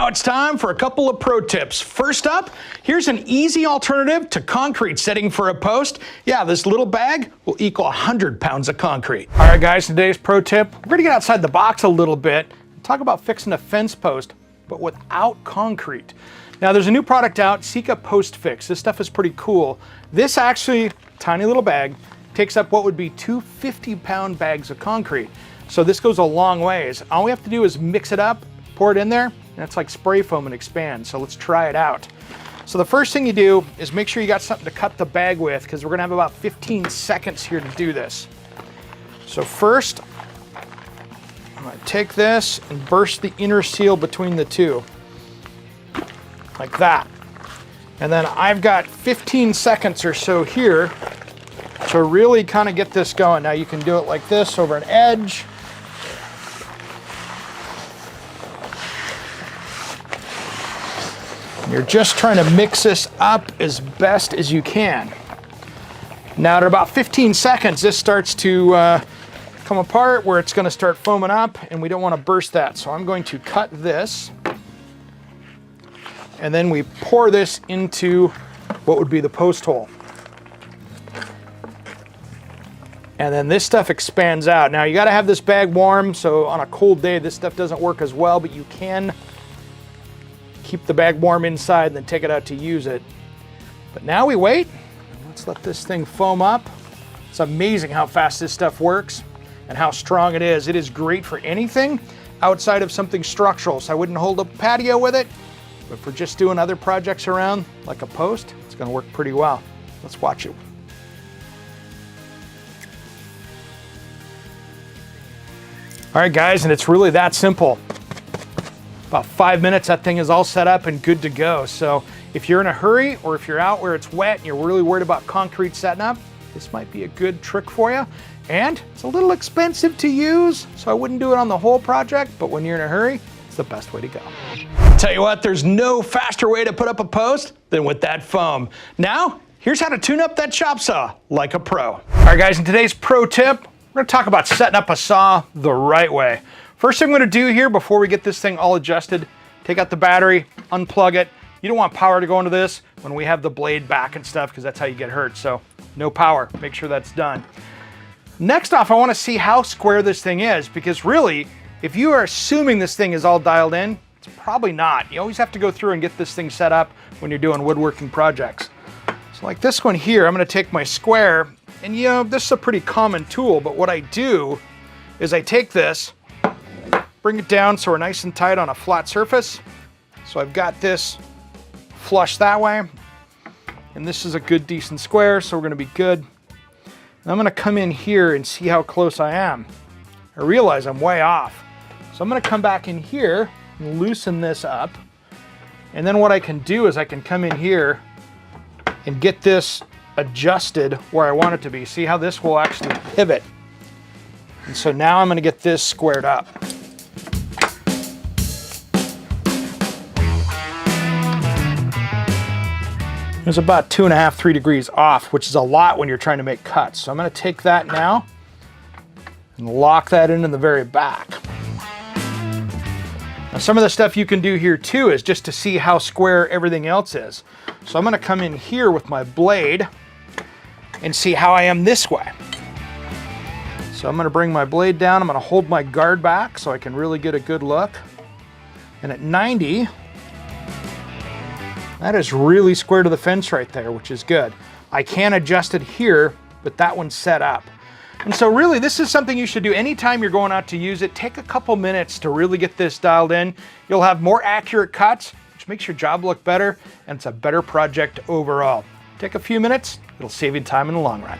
Now it's time for a couple of pro tips. First up, here's an easy alternative to concrete setting for a post. Yeah, this little bag will equal 100 pounds of concrete. All right, guys, today's pro tip, we're gonna get outside the box a little bit and talk about fixing a fence post, but without concrete. Now, there's a new product out, Sika PostFix. This stuff is pretty cool. This actually, tiny little bag, takes up what would be two 50-pound bags of concrete. So this goes a long ways. All we have to do is mix it up, pour it in there, and it's like spray foam and expand. So let's try it out. So the first thing you do is make sure you got something to cut the bag with, because we're gonna have about 15 seconds here to do this. So first, I'm gonna take this and burst the inner seal between the two, like that. And then I've got 15 seconds or so here to really kind of get this going. Now you can do it like this over an edge. You're just trying to mix this up as best as you can. Now at about 15 seconds, this starts to come apart where it's gonna start foaming up, and we don't wanna burst that. So I'm going to cut this, and then we pour this into what would be the post hole. And then this stuff expands out. Now you gotta have this bag warm, so on a cold day, this stuff doesn't work as well, but you can keep the bag warm inside and then take it out to use it. But now we wait. Let's let this thing foam up. It's amazing how fast this stuff works and how strong it is. It is great for anything outside of something structural. So I wouldn't hold up a patio with it, but for just doing other projects around, like a post, it's gonna work pretty well. Let's watch it. All right, guys, and it's really that simple. About 5 minutes, that thing is all set up and good to go. So if you're in a hurry, or if you're out where it's wet and you're really worried about concrete setting up, this might be a good trick for you. And it's a little expensive to use, so I wouldn't do it on the whole project, but when you're in a hurry, it's the best way to go. Tell you what, there's no faster way to put up a post than with that foam. Now, here's how to tune up that chop saw like a pro. All right, guys, in today's pro tip, we're gonna talk about setting up a saw the right way. First thing I'm gonna do here before we get this thing all adjusted, take out the battery, unplug it. You don't want power to go into this when we have the blade back and stuff, because that's how you get hurt. So no power, make sure that's done. Next off, I wanna see how square this thing is, because really, if you are assuming this thing is all dialed in, it's probably not. You always have to go through and get this thing set up when you're doing woodworking projects. So like this one here, I'm gonna take my square, and you know, this is a pretty common tool, but what I do is I take this, bring it down so we're nice and tight on a flat surface. So I've got this flush that way, and this is a good decent square, so we're gonna be good. And I'm gonna come in here and see how close I am. I realize I'm way off. So I'm gonna come back in here and loosen this up. And then what I can do is I can come in here and get this adjusted where I want it to be. See how this will actually pivot. And so now I'm gonna get this squared up. It's about 2.5, 3 degrees off, which is a lot when you're trying to make cuts. So I'm gonna take that now and lock that in the very back. Now some of the stuff you can do here too is just to see how square everything else is. So I'm gonna come in here with my blade and see how I am this way. So I'm gonna bring my blade down, I'm gonna hold my guard back so I can really get a good look. And at 90, that is really square to the fence right there, which is good. I can adjust it here, but that one's set up. And so really, this is something you should do anytime you're going out to use it. Take a couple minutes to really get this dialed in. You'll have more accurate cuts, which makes your job look better, and it's a better project overall. Take a few minutes, it'll save you time in the long run.